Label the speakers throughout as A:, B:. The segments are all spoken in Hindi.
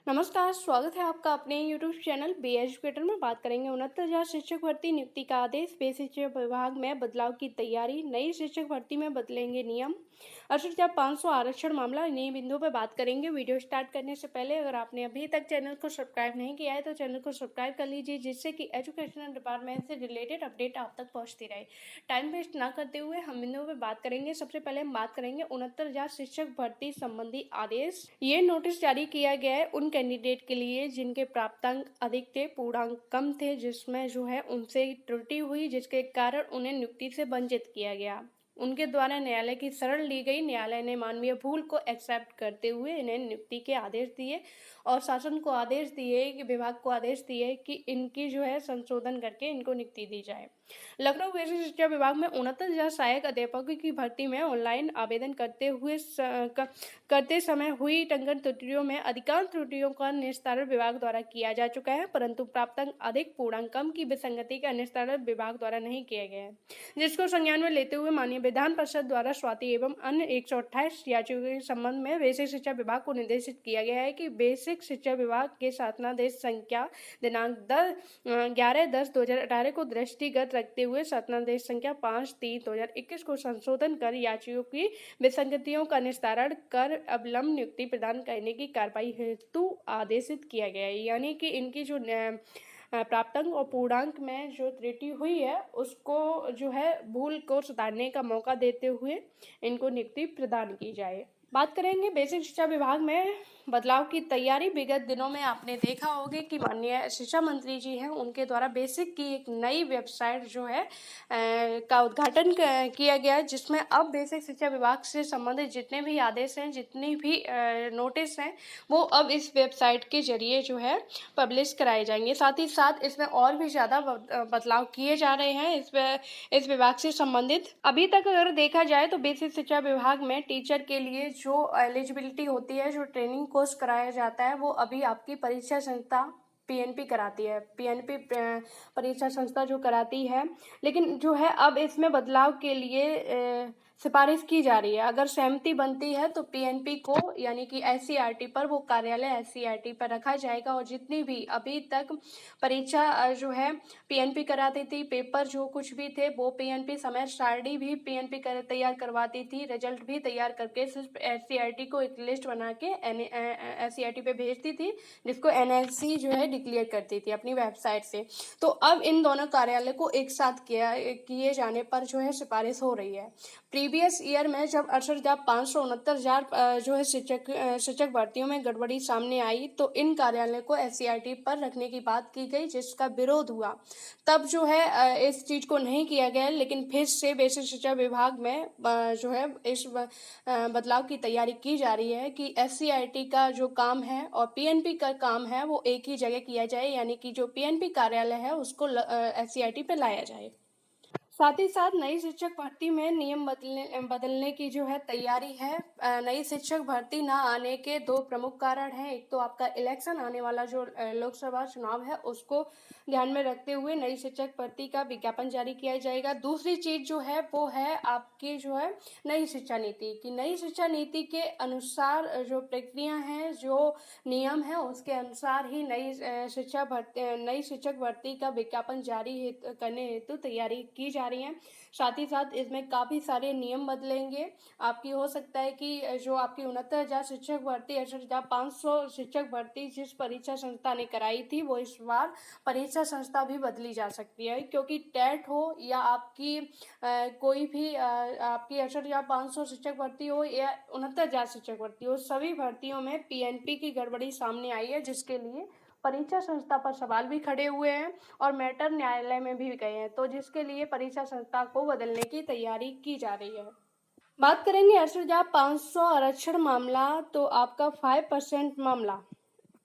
A: नमस्कार, स्वागत है आपका अपने यूट्यूब चैनल बी एजुकेटर में। बात करेंगे 69,000 शिक्षक भर्ती नियुक्ति का आदेश, बेसिक शिक्षा विभाग में बदलाव की तैयारी, नई शिक्षक भर्ती में बदलेंगे नियम, 68,500 आरक्षण मामला, इन्हीं बिंदुओं पर बात करेंगे। वीडियो स्टार्ट करने से पहले अगर आपने अभी तक चैनल को सब्सक्राइब नहीं किया है तो चैनल को सब्सक्राइब कर लीजिए, जिससे कि एजुकेशनल डिपार्टमेंट से रिलेटेड अपडेट आप तक पहुँचती रहे। टाइम वेस्ट ना करते हुए हम बिंदुओं पर बात करेंगे। सबसे पहले हम बात करेंगे 69,000 शिक्षक भर्ती संबंधी आदेश। ये नोटिस जारी किया गया है उन कैंडिडेट के लिए जिनके प्राप्तांक अधिक थे, पूर्णांक कम थे, जिसमें जो है उनसे त्रुटि हुई, जिसके कारण उन्हें नियुक्ति से वंचित किया गया। उनके द्वारा न्यायालय की शरण ली गई। न्यायालय ने मानवीय भूल को एक्सेप्ट करते हुए इन्हें नियुक्ति के आदेश दिए और शासन को आदेश दिए कि विभाग को आदेश दिए कि इनकी जो है संशोधन करके इनको नियुक्ति दी जाए। लखनऊ बेसिक शिक्षा विभाग में 69,000 सहायक अध्यापकों की भर्ती में ऑनलाइन आवेदन करते समय हुई टंकन त्रुटियों में अधिकांश त्रुटियों का निस्तारण विभाग द्वारा किया जा चुका है, परंतु प्राप्तांक अधिक, पूर्णांक कम की विसंगति का निस्तारण विभाग द्वारा नहीं किया गया है, जिसको संज्ञान में लेते हुए माननीय विधान परिषद द्वारा स्वाति एवं अन्य 128 याचिकाओं के संबंध में बेसिक शिक्षा विभाग को निर्देशित किया गया है कि बेसिक शिक्षा विभाग के शासनादेश संख्या दिनांक 11/10/2018 को दृष्टिगत रखते हुए शासनादेश संख्या 5/3/2021 को संशोधन कर याचिकाओं की विसंगतियों का निस्तारण कर अविलंब नियुक्ति प्रदान करने की कार्रवाई हेतु आदेशित किया गया है। यानी कि इनकी जो प्राप्तांक और पूर्णांक में जो त्रुटि हुई है उसको जो है भूल को सुधारने का मौका देते हुए इनको नियुक्ति प्रदान की जाए। बात करेंगे बेसिक शिक्षा विभाग में बदलाव की तैयारी। विगत दिनों में आपने देखा होगा कि माननीय शिक्षा मंत्री जी हैं, उनके द्वारा बेसिक की एक नई वेबसाइट जो है का उद्घाटन किया गया, जिसमें अब बेसिक शिक्षा विभाग से संबंधित जितने भी आदेश हैं, जितने भी नोटिस हैं, वो अब इस वेबसाइट के जरिए जो है पब्लिश कराए जाएंगे। साथ ही साथ इसमें और भी ज़्यादा बदलाव किए जा रहे हैं इस विभाग से संबंधित। अभी तक अगर देखा जाए तो बेसिक शिक्षा विभाग में टीचर के लिए जो एलिजिबिलिटी होती है, जो ट्रेनिंग कोर्स कराया जाता है, वो अभी आपकी परीक्षा संस्था पीएनपी कराती है। पीएनपी परीक्षा संस्था जो कराती है, लेकिन जो है अब इसमें बदलाव के लिए सिफारिश की जा रही है। अगर सहमति बनती है तो पीएनपी को यानी कि एससीईआरटी पर, वो कार्यालय एससीईआरटी पर रखा जाएगा और जितनी भी अभी तक परीक्षा जो है पीएनपी कराती थी, पेपर जो कुछ भी थे वो पीएनपी, समय सारणी भी पीएनपी तैयार करवाती थी, रिजल्ट भी तैयार करके सिर्फ एससीईआरटी को एक लिस्ट बना के एससीईआरटी पे भेजती थी, जिसको एनएलसी जो है डिक्लेयर करती थी अपनी वेबसाइट से। तो अब इन दोनों कार्यालय को एक साथ किए जाने पर जो है सिफारिश हो रही है। प्रीवियस ईयर में जब 68,500 69,000 जो है शिक्षक भर्तियों में गड़बड़ी सामने आई, तो इन कार्यालय को एससीईआरटी पर रखने की बात की गई, जिसका विरोध हुआ। तब जो है इस चीज को नहीं किया गया, लेकिन फिर से बेसिक शिक्षा विभाग में जो है इस बदलाव की तैयारी की जा रही है कि एससीईआरटी का जो काम है और पीएनपी का काम है वो एक ही जगह किया जाए, यानी कि जो पीएनपी कार्यालय है उसको एससीईआरटी पे लाया जाए। साथ ही साथ नई शिक्षक भर्ती में नियम बदलने की जो है तैयारी है। नई शिक्षक भर्ती ना आने के दो प्रमुख कारण हैं। एक तो आपका इलेक्शन आने वाला जो लोकसभा चुनाव है, उसको ध्यान में रखते हुए नई शिक्षक भर्ती का विज्ञापन जारी किया जाएगा। दूसरी चीज जो है वो है आपकी जो है नई शिक्षा नीति की। नई शिक्षा नीति के अनुसार जो प्रक्रिया है, जो नियम है, उसके अनुसार ही नई शिक्षक भर्ती का विज्ञापन जारी करने हेतु तैयारी की जा रही है। साथ ही साथ इसमें काफी सारे नियम बदलेंगे। आपकी हो सकता है कि जो आपकी 69,000 शिक्षक भर्ती, 68,500 शिक्षक भर्ती जिस परीक्षा संस्था ने कराई थी, वो इस बार परीक्षा संस्था भी बदली जा सकती है, क्योंकि टेट हो या आपकी कोई भी आपकी 68,500 शिक्षक भर्ती हो या 69,000 शिक्षक भर्ती हो, सभी भर्तियों में पीएनपी की गड़बड़ी सामने आई है, जिसके लिए परीक्षा संस्था पर सवाल भी खड़े हुए हैं और मैटर न्यायालय में भी गए हैं, तो जिसके लिए परीक्षा संस्था को बदलने की तैयारी की जा रही है। बात करेंगे 68,500 आरक्षण मामला, तो आपका 5% मामला,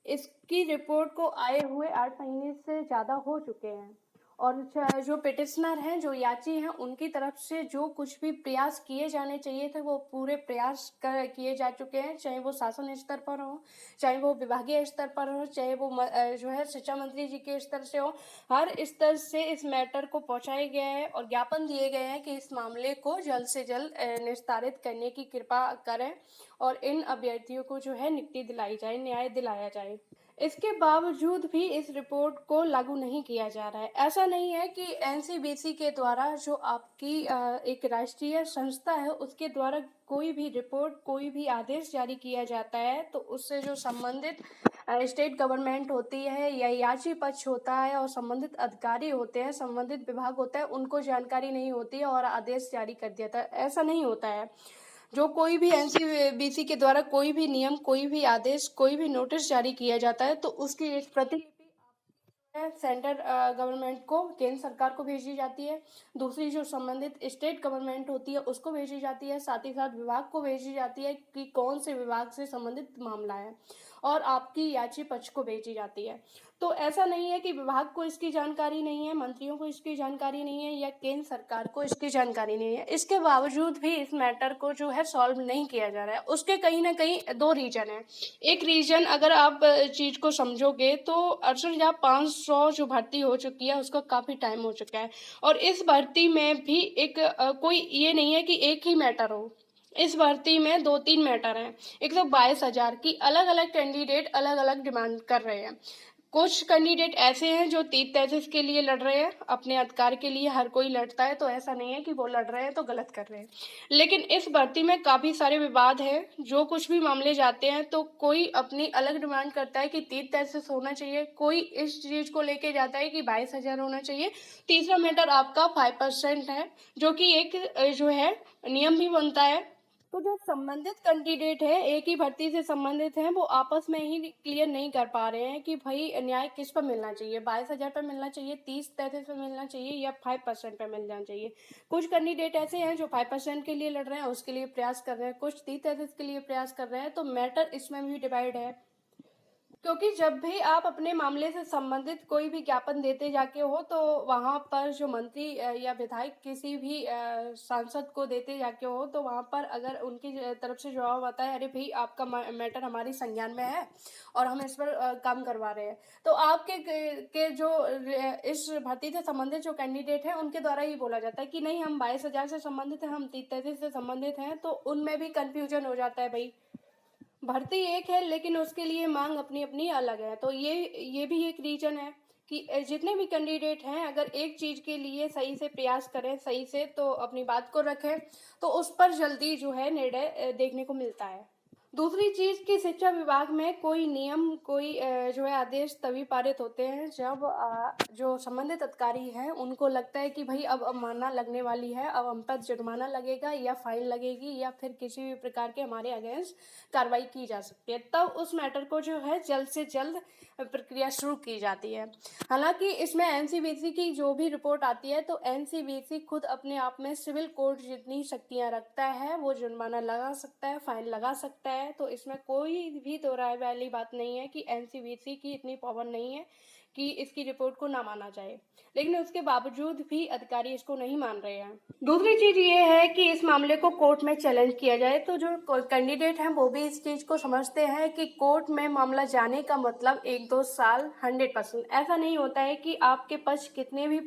A: इसकी रिपोर्ट को आए हुए 8 महीने से ज़्यादा हो चुके हैं और जो पिटिशनर हैं, जो याची हैं, उनकी तरफ से जो कुछ भी प्रयास किए जाने चाहिए थे वो पूरे प्रयास किए जा चुके हैं, चाहे वो शासन स्तर पर हो, चाहे वो विभागीय स्तर पर हो, चाहे वो जो है शिक्षा मंत्री जी के स्तर से हो। हर स्तर से इस मैटर को पहुंचाया गया है और ज्ञापन दिए गए हैं कि इस मामले को जल्द से जल्द निस्तारित करने की कृपा करें और इन अभ्यर्थियों को जो है नियुक्ति दिलाई जाए, न्याय दिलाया जाए। इसके बावजूद भी इस रिपोर्ट को लागू नहीं किया जा रहा है। ऐसा नहीं है कि एनसीबीसी के द्वारा जो आपकी एक राष्ट्रीय संस्था है उसके द्वारा कोई भी रिपोर्ट, कोई भी आदेश जारी किया जाता है तो उससे जो संबंधित स्टेट गवर्नमेंट होती है या याची पक्ष होता है और संबंधित अधिकारी होते हैं, संबंधित विभाग होता है, उनको जानकारी नहीं होती है और आदेश जारी कर दिया था। ऐसा नहीं होता है। जो कोई भी एनसीबीसी के द्वारा कोई भी नियम, कोई भी आदेश, कोई भी नोटिस जारी किया जाता है तो उसकी एक प्रतिलिपि सेंट्रल गवर्नमेंट को, केंद्र सरकार को भेजी जाती है। दूसरी जो संबंधित स्टेट गवर्नमेंट होती है उसको भेजी जाती है, साथ ही साथ विभाग को भेजी जाती है कि कौन से विभाग से संबंधित मामला है, और आपकी याची पक्ष को भेजी जाती है। तो ऐसा नहीं है कि विभाग को इसकी जानकारी नहीं है, मंत्रियों को इसकी जानकारी नहीं है या केंद्र सरकार को इसकी जानकारी नहीं है। इसके बावजूद भी इस मैटर को जो है सॉल्व नहीं किया जा रहा है। उसके कहीं ना कहीं दो रीजन है। एक रीजन अगर आप चीज को समझोगे तो 68,500 जो भर्ती हो चुकी है उसका काफी टाइम हो चुका है, और इस भर्ती में भी एक कोई ये नहीं है कि एक ही मैटर हो। इस भर्ती में 2-3 मैटर हैं। 122,000 की अलग अलग कैंडिडेट अलग अलग डिमांड कर रहे हैं। कुछ कैंडिडेट ऐसे हैं जो 30-33 के लिए लड़ रहे हैं, अपने अधिकार के लिए हर कोई लड़ता है, तो ऐसा नहीं है कि वो लड़ रहे हैं तो गलत कर रहे हैं। लेकिन इस भर्ती में काफ़ी सारे विवाद हैं। जो कुछ भी मामले जाते हैं तो कोई अपनी अलग डिमांड करता है कि 30-33 होना चाहिए, कोई इस चीज़ को लेके जाता है कि 22,000 होना चाहिए। तीसरा मैटर आपका 5% है, जो कि एक जो है नियम भी बनता है। तो जो संबंधित कैंडिडेट है, एक ही भर्ती से संबंधित हैं, वो आपस में ही क्लियर नहीं कर पा रहे हैं कि भाई न्याय किस पर मिलना चाहिए, 22,000 पर मिलना चाहिए, 30-33 पर मिलना चाहिए या 5% पर मिलना चाहिए। कुछ कैंडिडेट ऐसे हैं जो 5% के लिए लड़ रहे हैं, उसके लिए प्रयास कर रहे हैं, कुछ 30-33 के लिए प्रयास कर रहे हैं। तो मैटर इसमें भी डिवाइड है, क्योंकि जब भी आप अपने मामले से संबंधित कोई भी ज्ञापन देते जाके हो तो वहाँ पर जो मंत्री या विधायक किसी भी सांसद को देते जाके हो तो वहाँ पर अगर उनकी तरफ से जवाब आता है, अरे भाई आपका मैटर हमारी संज्ञान में है और हम इस पर काम करवा रहे हैं, तो आपके के जो इस भर्ती से संबंधित जो कैंडिडेट हैं उनके द्वारा ही बोला जाता है कि नहीं हम 22,000 से संबंधित हैं, हम 33 से संबंधित हैं। तो उनमें भी कंफ्यूजन हो जाता है। भाई भर्ती एक है लेकिन उसके लिए मांग अपनी अपनी अलग है। तो ये भी एक रीजन है कि जितने भी कैंडिडेट हैं अगर एक चीज के लिए सही से प्रयास करें, सही से तो अपनी बात को रखें, तो उस पर जल्दी जो है निर्णय देखने को मिलता है। दूसरी चीज कि शिक्षा विभाग में कोई नियम, कोई जो है आदेश तभी पारित होते हैं जब जो संबंधित अधिकारी हैं उनको लगता है कि भाई अब अवमानना लगने वाली है, अब हम पर जुर्माना लगेगा या फाइन लगेगी या फिर किसी भी प्रकार के हमारे अगेंस्ट कार्रवाई की जा सकती है, तब उस मैटर को जो है जल्द से जल्द प्रक्रिया शुरू की जाती है। हालांकि इसमें एनसीबीसी की जो भी रिपोर्ट आती है तो एनसीबीसी खुद अपने आप में सिविल कोर्ट जितनी शक्तियां रखता है, वो जुर्माना लगा सकता है, फाइन लगा सकता है। तो इसमें कोई भी दो राय वाली बात नहीं है कि एनसीबीसी की इतनी पावर नहीं है कि इसकी रिपोर्ट को ना माना जाए, लेकिन उसके बावजूद भी अधिकारी इसको नहीं मान रहे हैं। दूसरी चीज ये है कि इस मामले को कोर्ट में चैलेंज किया जाए, तो जो कैंडिडेट हैं वो भी इस चीज को समझते हैं कि कोर्ट में मामला जाने का मतलब 1-2 साल 100%। ऐसा नहीं होता है कि आपके पास कितने भी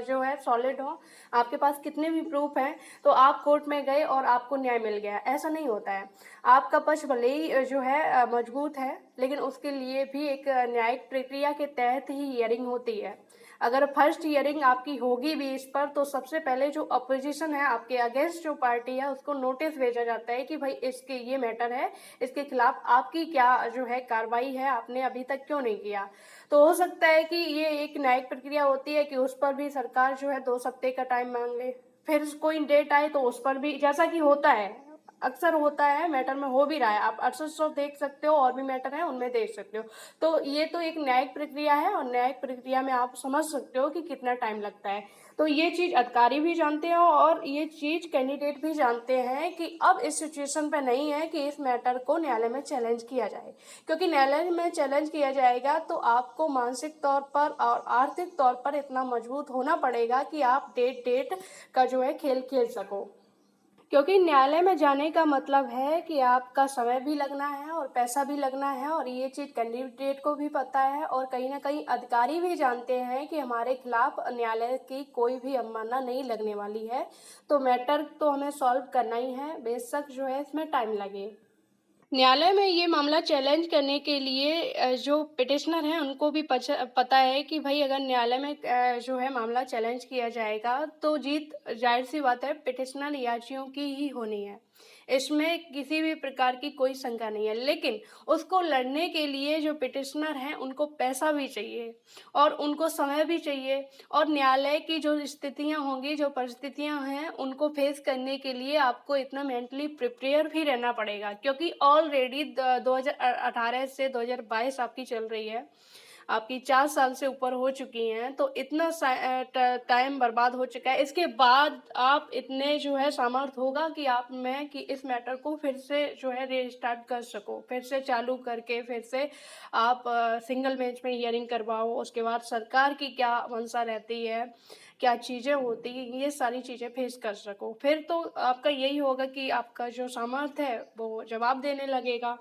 A: जो है सॉलिड हो, आपके पास कितने भी प्रूफ हैं तो आप कोर्ट में गए और आपको न्याय मिल गया, ऐसा नहीं होता है। आपका पक्ष भले ही जो है मजबूत है, लेकिन उसके लिए भी एक न्यायिक प्रक्रिया के तहत ही हियरिंग होती है। अगर फर्स्ट हियरिंग आपकी होगी भी इस पर, तो सबसे पहले जो अपोजिशन है, आपके अगेंस्ट जो पार्टी है, उसको नोटिस भेजा जाता है कि भाई इसके ये मैटर है, इसके खिलाफ आपकी क्या जो है कार्रवाई है, आपने अभी तक क्यों नहीं किया। तो हो सकता है कि ये एक न्यायिक प्रक्रिया होती है कि उस पर भी सरकार जो है 2 हफ्ते का टाइम मांग ले, फिर कोई डेट आए तो उस पर भी, जैसा कि होता है, अक्सर होता है, मैटर में हो भी रहा है। आप 6800 देख सकते हो, और भी मैटर है उनमें देख सकते हो। तो ये तो एक न्यायिक प्रक्रिया है और न्यायिक प्रक्रिया में आप समझ सकते हो कि कितना टाइम लगता है। तो ये चीज अधिकारी भी जानते हैं और ये चीज कैंडिडेट भी जानते हैं कि अब इस सिचुएशन पे नहीं है कि इस मैटर को न्यायालय में चैलेंज किया जाए, क्योंकि न्यायालय में चैलेंज किया जाएगा तो आपको मानसिक तौर पर और आर्थिक तौर पर इतना मजबूत होना पड़ेगा कि आप डेट का जो है खेल खेल सको। क्योंकि न्यायालय में जाने का मतलब है कि आपका समय भी लगना है और पैसा भी लगना है, और ये चीज़ कैंडिडेट को भी पता है और कहीं ना कहीं अधिकारी भी जानते हैं कि हमारे खिलाफ न्यायालय की कोई भी अवमानना नहीं लगने वाली है। तो मैटर तो हमें सॉल्व करना ही है, बेशक जो है इसमें टाइम लगे। न्यायालय में ये मामला चैलेंज करने के लिए जो पिटिशनर हैं उनको भी पता है कि भाई अगर न्यायालय में जो है मामला चैलेंज किया जाएगा तो जीत जाहिर सी बात है पिटिशनर याचियों की ही होनी है। इसमें किसी भी प्रकार की कोई शंका नहीं है, लेकिन उसको लड़ने के लिए जो पिटिशनर हैं उनको पैसा भी चाहिए और उनको समय भी चाहिए और न्यायालय की जो स्थितियां होंगी, जो परिस्थितियां हैं, उनको फेस करने के लिए आपको इतना मेंटली प्रिपेयर भी रहना पड़ेगा, क्योंकि ऑलरेडी 2018 से 2022 आपकी चल रही है, आपकी 4 साल से ऊपर हो चुकी हैं, तो इतना टाइम बर्बाद हो चुका है। इसके बाद आप इतने जो है सामर्थ्य होगा कि आप में कि इस मैटर को फिर से जो है रीस्टार्ट कर सको, फिर से चालू करके फिर से आप सिंगल बेंच में हियरिंग करवाओ। उसके बाद सरकार की क्या मंशा रहती है, क्या चीज़ें होती हैं, ये सारी चीज़ें फेस कर सको। फिर तो आपका यही होगा कि आपका जो सामर्थ्य है वो जवाब देने लगेगा।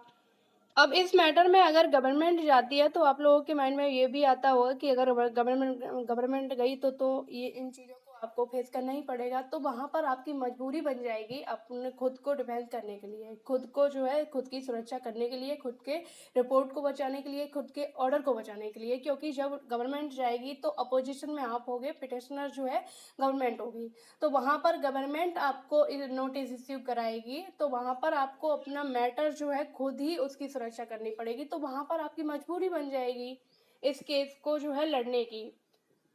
A: अब इस मैटर में अगर गवर्नमेंट जाती है तो आप लोगों के माइंड में ये भी आता होगा कि अगर गवर्नमेंट गई तो ये इन चीज़ों को आपको फेस करना ही पड़ेगा, तो वहाँ पर आपकी मजबूरी बन जाएगी अपने खुद को डिफेंस करने के लिए, खुद को जो है खुद की सुरक्षा करने के लिए, खुद के रिपोर्ट को बचाने के लिए, खुद के ऑर्डर को बचाने के लिए, क्योंकि जब गवर्नमेंट जाएगी तो अपोजिशन में आप होगे, पिटिशनर जो है गवर्नमेंट होगी, तो वहाँ पर गवर्नमेंट आपको नोटिस इश्यू कराएगी, तो वहाँ पर आपको अपना मैटर जो है खुद ही उसकी सुरक्षा करनी पड़ेगी, तो वहाँ पर आपकी मजबूरी बन जाएगी इस केस को जो है लड़ने की।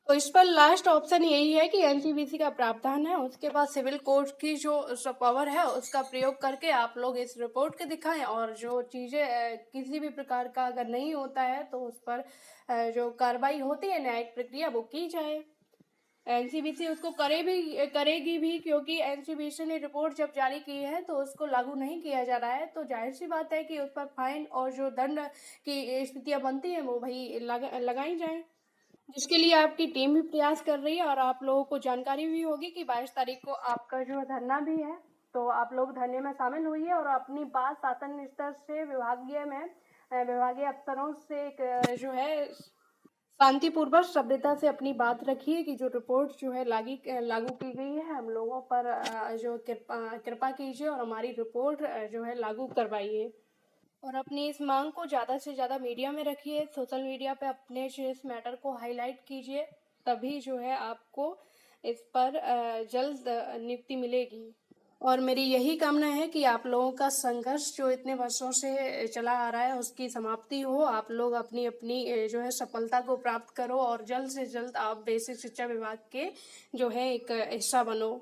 A: तो इस पर लास्ट ऑप्शन यही है कि एनसीबीसी का प्रावधान है, उसके बाद सिविल कोर्ट की जो पावर है उसका प्रयोग करके आप लोग इस रिपोर्ट के दिखाएं, और जो चीज़ें किसी भी प्रकार का अगर नहीं होता है तो उस पर जो कार्रवाई होती है न्यायिक प्रक्रिया वो की जाए। एनसीबीसी उसको करेगी भी, क्योंकि एनसीबीसी ने रिपोर्ट जब जारी की है तो उसको लागू नहीं किया जा रहा है, तो जाहिर सी बात है कि उस पर फाइन और जो दंड की स्थितियां बनती हैं वो भाई लगाई जाए, जिसके लिए आपकी टीम भी प्रयास कर रही है और आप लोगों को जानकारी भी होगी कि 22 तारीख को आपका जो धरना भी है, तो आप लोग धरने में शामिल हुई और अपनी बात शासन स्तर से विभागीय अफसरों से एक जो है शांतिपूर्वक सभ्यता से अपनी बात रखिए कि जो रिपोर्ट जो है लागू की गई है हम लोगों पर जो कृपा कीजिए और हमारी रिपोर्ट जो है लागू करवाइए, और अपनी इस मांग को ज़्यादा से ज़्यादा मीडिया में रखिए, सोशल मीडिया पे अपने जो इस मैटर को हाईलाइट कीजिए, तभी जो है आपको इस पर जल्द नियुक्ति मिलेगी। और मेरी यही कामना है कि आप लोगों का संघर्ष जो इतने वर्षों से चला आ रहा है उसकी समाप्ति हो, आप लोग अपनी अपनी जो है सफलता को प्राप्त करो और जल्द से जल्द आप बेसिक शिक्षा विभाग के जो है एक हिस्सा बनो।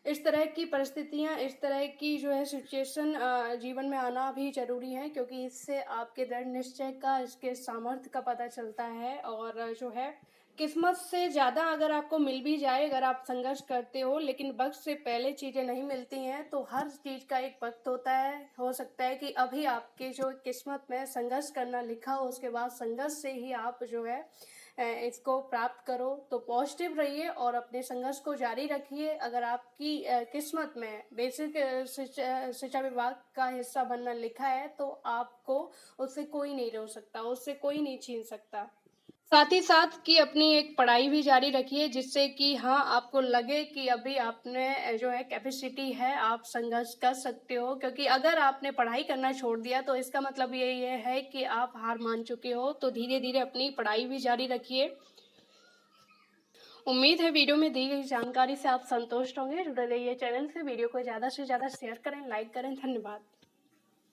A: इस तरह की परिस्थितियां, इस तरह की जो है सिचुएशन जीवन में आना भी जरूरी है, क्योंकि इससे आपके दृढ़ निश्चय का, इसके सामर्थ्य का पता चलता है, और जो है किस्मत से ज़्यादा अगर आपको मिल भी जाए, अगर आप संघर्ष करते हो लेकिन वक्त से पहले चीज़ें नहीं मिलती हैं, तो हर चीज़ का एक वक्त होता है। हो सकता है कि अभी आपके जो किस्मत में संघर्ष करना लिखा हो, उसके बाद संघर्ष से ही आप जो है इसको प्राप्त करो। तो पॉजिटिव रहिए और अपने संघर्ष को जारी रखिए। अगर आपकी किस्मत में बेसिक शिक्षा विभाग का हिस्सा बनना लिखा है तो आपको उससे कोई नहीं रोक सकता, उससे कोई नहीं छीन सकता। साथ ही साथ कि अपनी एक पढ़ाई भी जारी रखिए, जिससे कि हाँ आपको लगे कि अभी आपने जो है कैपेसिटी है, आप संघर्ष कर सकते हो, क्योंकि अगर आपने पढ़ाई करना छोड़ दिया तो इसका मतलब ये है कि आप हार मान चुके हो। तो धीरे धीरे अपनी पढ़ाई भी जारी रखिए। उम्मीद है वीडियो में दी गई जानकारी से आप संतुष्ट होंगे। जुड़े रहिए चैनल से, वीडियो को ज़्यादा से ज़्यादा शेयर करें, लाइक करें। धन्यवाद।